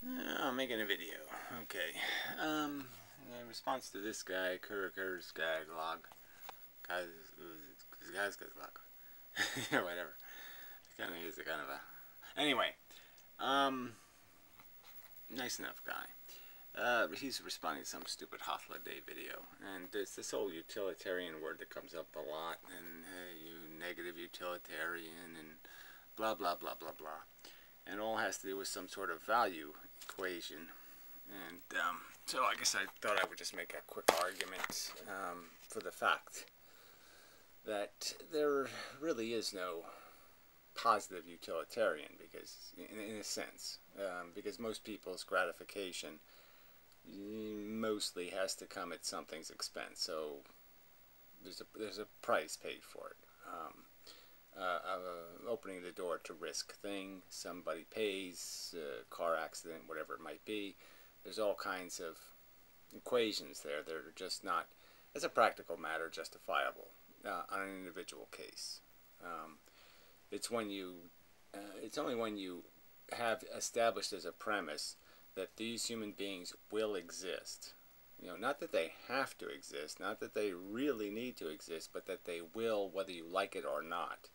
I'm making a video. Okay. In response to this guy, Kurker's guy log, guy's log, yeah, whatever. Kind of is a kind of a. Anyway, um, nice enough guy. He's responding to some stupid Hofla Day video, and there's this whole utilitarian word that comes up a lot, and hey, you negative utilitarian, and blah blah blah blah blah, and all has to do with some sort of value equation. And so I guess I thought I would just make a quick argument for the fact that there really is no positive utilitarian, because in a sense, because most people's gratification mostly has to come at something's expense. So there's a price paid for it. Opening the door to risk thing, somebody pays, car accident, whatever it might be. There's all kinds of equations there that are just not, as a practical matter, justifiable on an individual case. It's when you, it's only when you have established as a premise that these human beings will exist. You know, not that they have to exist, not that they really need to exist, but that they will, whether you like it or not.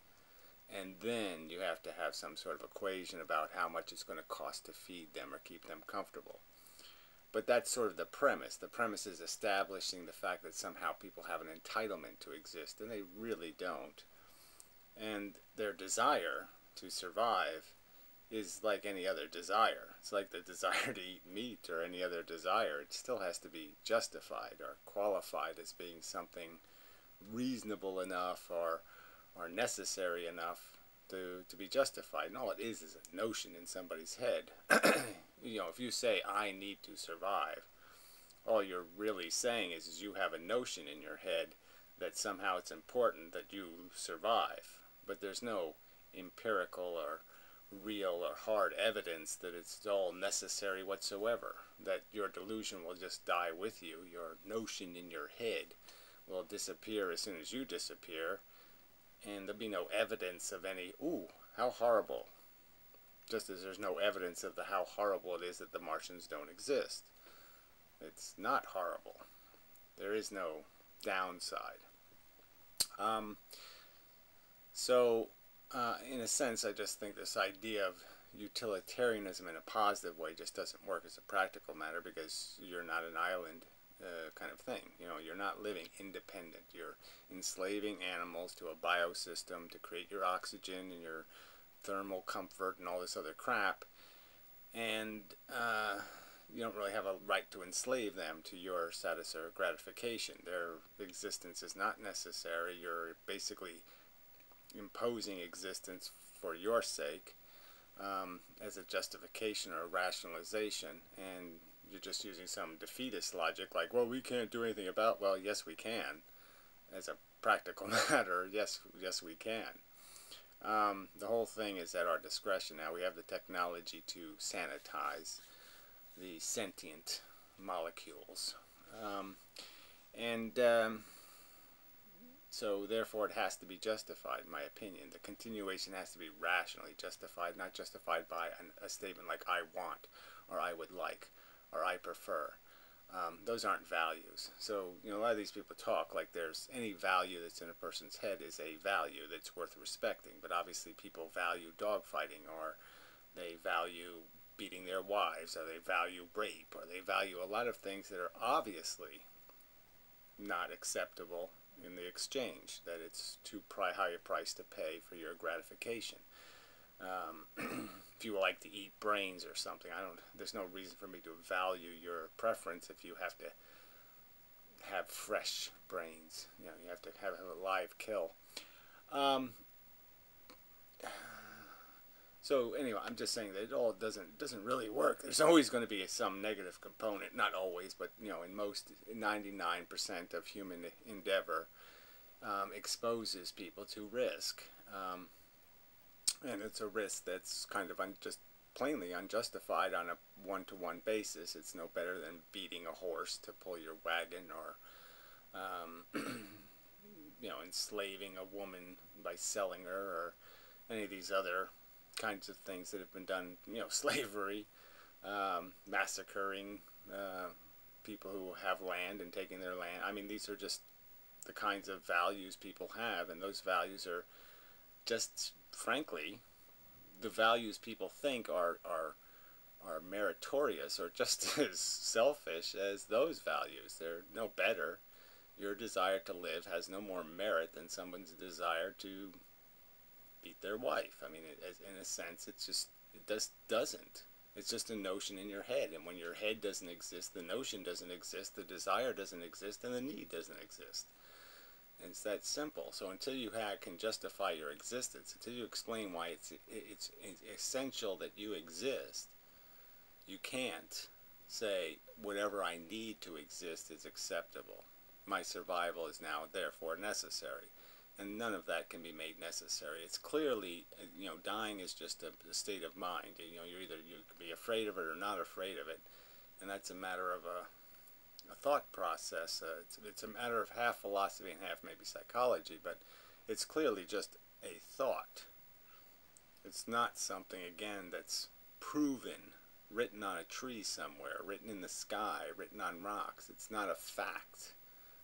And then you have to have some sort of equation about how much it's going to cost to feed them or keep them comfortable. But that's sort of the premise. The premise is establishing the fact that somehow people have an entitlement to exist, and they really don't. And their desire to survive is like any other desire. It's like the desire to eat meat or any other desire. It still has to be justified or qualified as being something reasonable enough or necessary enough to be justified. And all it is a notion in somebody's head. You know, if you say, I need to survive, all you're really saying is you have a notion in your head that somehow it's important that you survive. But there's no empirical or real or hard evidence that it's all necessary whatsoever, that your delusion will just die with you. Your notion in your head will disappear as soon as you disappear, and there'll be no evidence of any, ooh, how horrible. Just as there's no evidence of how horrible it is that the Martians don't exist. It's not horrible. There is no downside. In a sense, I just think this idea of utilitarianism in a positive way just doesn't work as a practical matter, because you're not an island kind of thing. You know, you're not living independent. You're enslaving animals to a biosystem to create your oxygen and your thermal comfort and all this other crap, and you don't really have a right to enslave them to your status or gratification. Their existence is not necessary. You're basically imposing existence for your sake, as a justification or a rationalization, and you're just using some defeatist logic like, well, we can't do anything about. Well, yes we can. As a practical matter, yes we can. The whole thing is at our discretion now. We have the technology to sanitize the sentient molecules, so therefore it has to be justified, in my opinion. The continuation has to be rationally justified, not justified by a statement like I want, or I would like, or I prefer. Those aren't values. So, you know, a lot of these people talk like there's any value that's in a person's head is a value that's worth respecting. But obviously people value dogfighting, or they value beating their wives, or they value rape, or they value a lot of things that are obviously not acceptable in the exchange, that it's too high a price to pay for your gratification. If you like to eat brains or something, there's no reason for me to value your preference if you have to have fresh brains. You know, you have to have a live kill. So anyway, I'm just saying that it all doesn't really work. There's always going to be some negative component. Not always, but you know, in most 99% of human endeavor, exposes people to risk. And it's a risk that's kind of just plainly unjustified on a one-to-one basis. It's no better than beating a horse to pull your wagon, or you know, enslaving a woman by selling her, or any of these other kinds of things that have been done. You know, slavery, massacring people who have land and taking their land. I mean, these are just the kinds of values people have, and those values are just, frankly, the values people think are meritorious or just as selfish as those values. They're no better. Your desire to live has no more merit than someone's desire to beat their wife. I mean, in a sense, it just doesn't. It's just a notion in your head, and when your head doesn't exist, the notion doesn't exist, the desire doesn't exist, and the need doesn't exist. And it's that simple. So until you can justify your existence, until you explain why it's essential that you exist, you can't say whatever I need to exist is acceptable. My survival is now therefore necessary. And none of that can be made necessary. It's clearly, dying is just a state of mind. You can be afraid of it or not afraid of it. And that's a matter of a thought process. It's a matter of half philosophy and half maybe psychology, but it's clearly just a thought. It's not something, again, that's proven, written on a tree somewhere, written in the sky, written on rocks. It's not a fact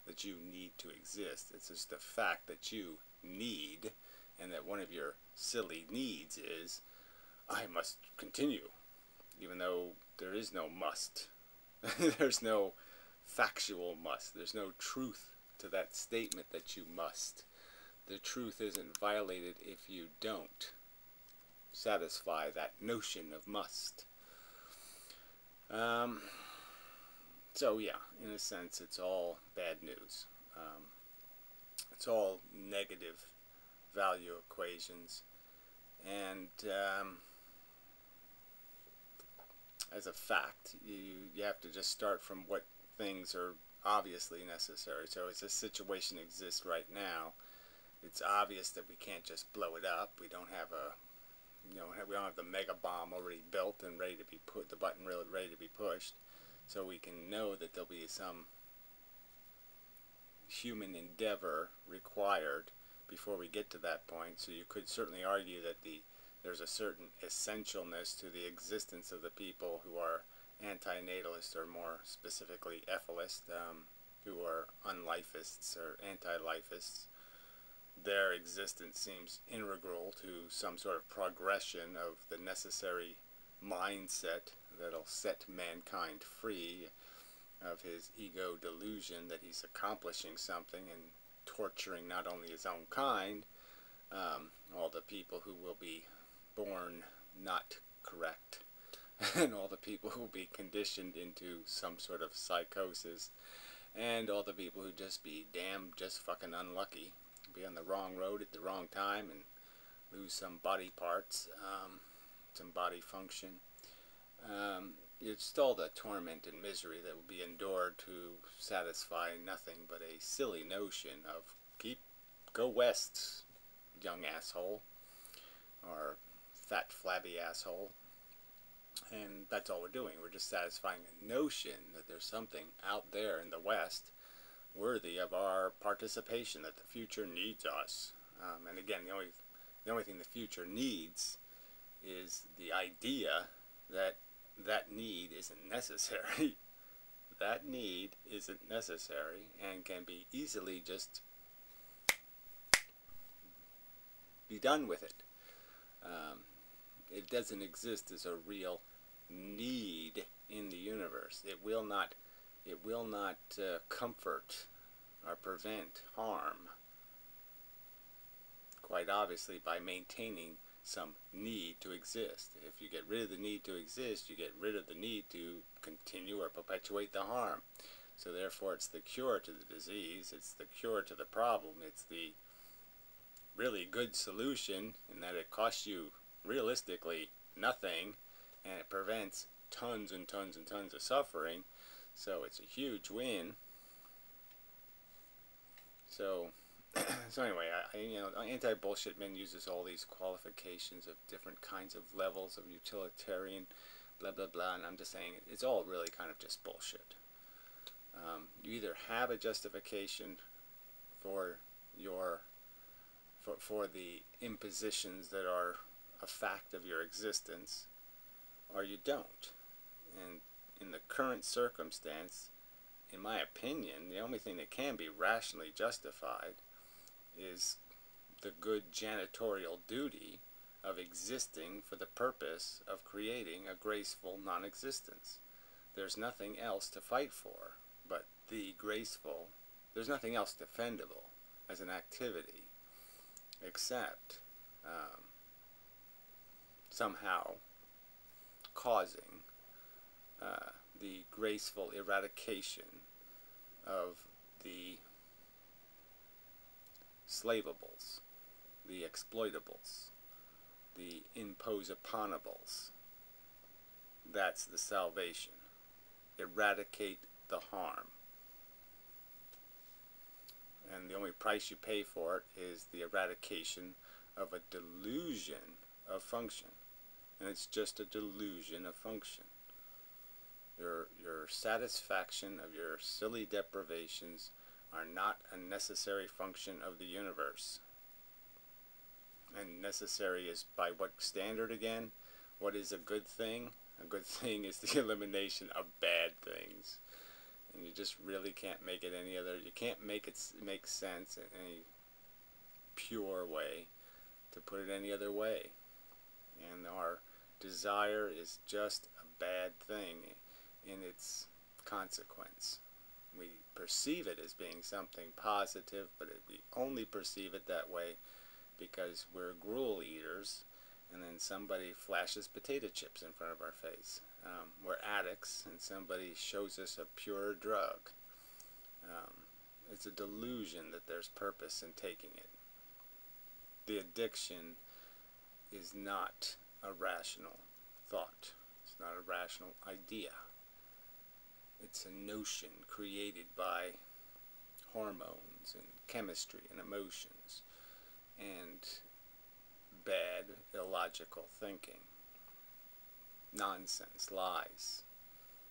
that you need to exist. It's just a fact that you need, and that one of your silly needs is, I must continue, even though there is no must. There's no factual must. There's no truth to that statement that you must. The truth isn't violated if you don't satisfy that notion of must. So yeah, in a sense, it's all bad news. It's all negative value equations, and as a fact, you have to just start from what things are obviously necessary. So as this situation exists right now, it's obvious that we can't just blow it up. We don't have we don't have the mega bomb already built and ready to be put, the button ready to be pushed. So we can know that there'll be some human endeavor required before we get to that point. So you could certainly argue that there's a certain essentialness to the existence of the people who are anti-natalist, or more specifically ethicist, who are unlifists or anti-lifists. Their existence seems integral to some sort of progression of the necessary mindset that'll set mankind free of his ego delusion that he's accomplishing something and torturing not only his own kind, all the people who will be born not correct, and all the people who will be conditioned into some sort of psychosis, and all the people who just be damn just fucking unlucky, be on the wrong road at the wrong time and lose some body parts, some body function. It's all the torment and misery that will be endured to satisfy nothing but a silly notion of go west, young asshole, or fat flabby asshole. And that's all we're doing. We're just satisfying the notion that there's something out there in the West worthy of our participation, that the future needs us. And again, the only thing the future needs is the idea that that need isn't necessary. That need isn't necessary and can be easily just be done with it. It doesn't exist as a real need in the universe. It will not comfort or prevent harm, quite obviously, by maintaining some need to exist. If you get rid of the need to exist, you get rid of the need to continue or perpetuate the harm. So therefore, it's the cure to the disease, it's the cure to the problem, it's the really good solution in that it costs you realistically nothing, and it prevents tons and tons and tons of suffering. So it's a huge win. So anyway, anti-bullshit men uses all these qualifications of different kinds of levels of utilitarian, blah blah blah, and I'm just saying it's all really kind of just bullshit. You either have a justification for the impositions that are a fact of your existence, or you don't. in the current circumstance, in my opinion, the only thing that can be rationally justified is the good janitorial duty of existing for the purpose of creating a graceful non-existence. There's nothing else to fight for but the graceful. There's nothing else defendable as an activity except somehow causing the graceful eradication of the slavables, the exploitables, the impose-uponables. That's the salvation. Eradicate the harm. And the only price you pay for it is the eradication of a delusion of function. And it's just a delusion of function. Your satisfaction of your silly deprivations are not a necessary function of the universe. And necessary is by what standard again? What is a good thing? A good thing is the elimination of bad things. And you just really can't make it any other. You can't make it make sense in any pure way to put it any other way. And our desire is just a bad thing in its consequence. We perceive it as being something positive, but we only perceive it that way because we're gruel eaters, and then somebody flashes potato chips in front of our face. We're addicts, and somebody shows us a pure drug. It's a delusion that there's purpose in taking it. The addiction is not a rational thought. It's not a rational idea. It's a notion created by hormones and chemistry and emotions and bad, illogical thinking. Nonsense, lies,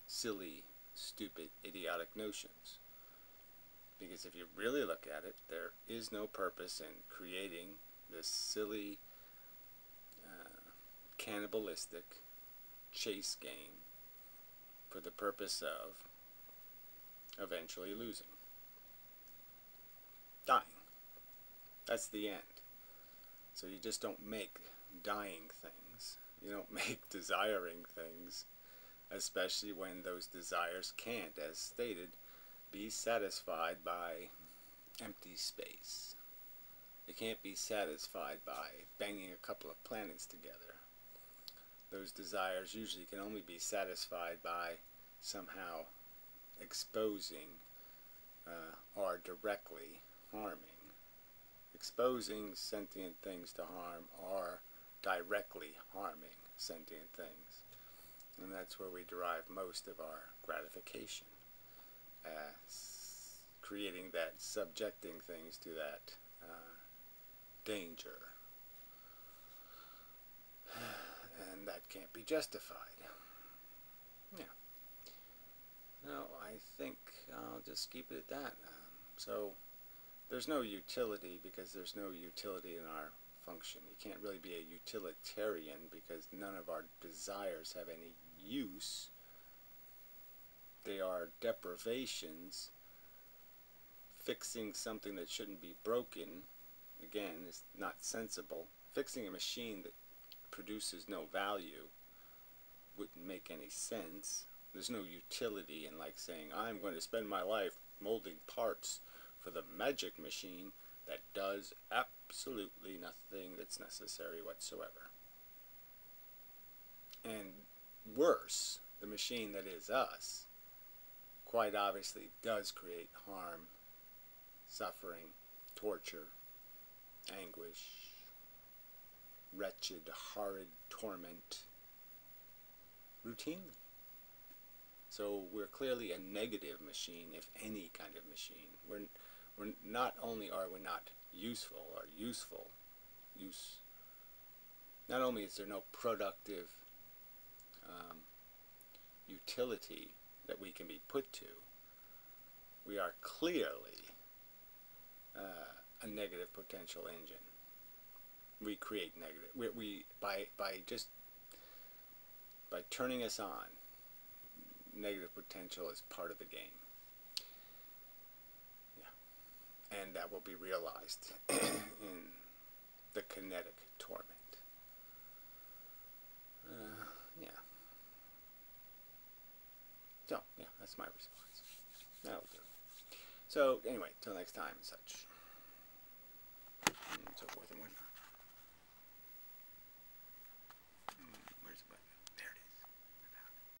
silly, stupid, idiotic notions. Because if you really look at it, there is no purpose in creating this silly, cannibalistic chase game for the purpose of eventually losing. Dying. That's the end. So you just don't make dying things. You don't make desiring things, especially when those desires can't, as stated, be satisfied by empty space. They can't be satisfied by banging a couple of planets together. Those desires usually can only be satisfied by somehow exposing or directly harming. Exposing sentient things to harm or directly harming sentient things. And that's where we derive most of our gratification. Creating that, subjecting things to that danger. And that can't be justified. Yeah. No, I think I'll just keep it at that. So there's no utility because there's no utility in our function. You can't really be a utilitarian because none of our desires have any use. They are deprivations. Fixing something that shouldn't be broken, again, is not sensible. Fixing a machine that produces no value wouldn't make any sense. There's no utility in like saying, I'm going to spend my life molding parts for the magic machine that does absolutely nothing that's necessary whatsoever. And worse, the machine that is us quite obviously does create harm, suffering, torture, anguish, wretched, horrid torment, routinely. So we're clearly a negative machine, if any kind of machine. We're not only are we not useful or useful, not only is there no productive utility that we can be put to, we are clearly a negative potential engine. We create negative. By turning us on, negative potential is part of the game. Yeah. And that will be realized in the kinetic torment. Yeah. So, yeah, that's my response. That'll do. So, anyway, till next time and such.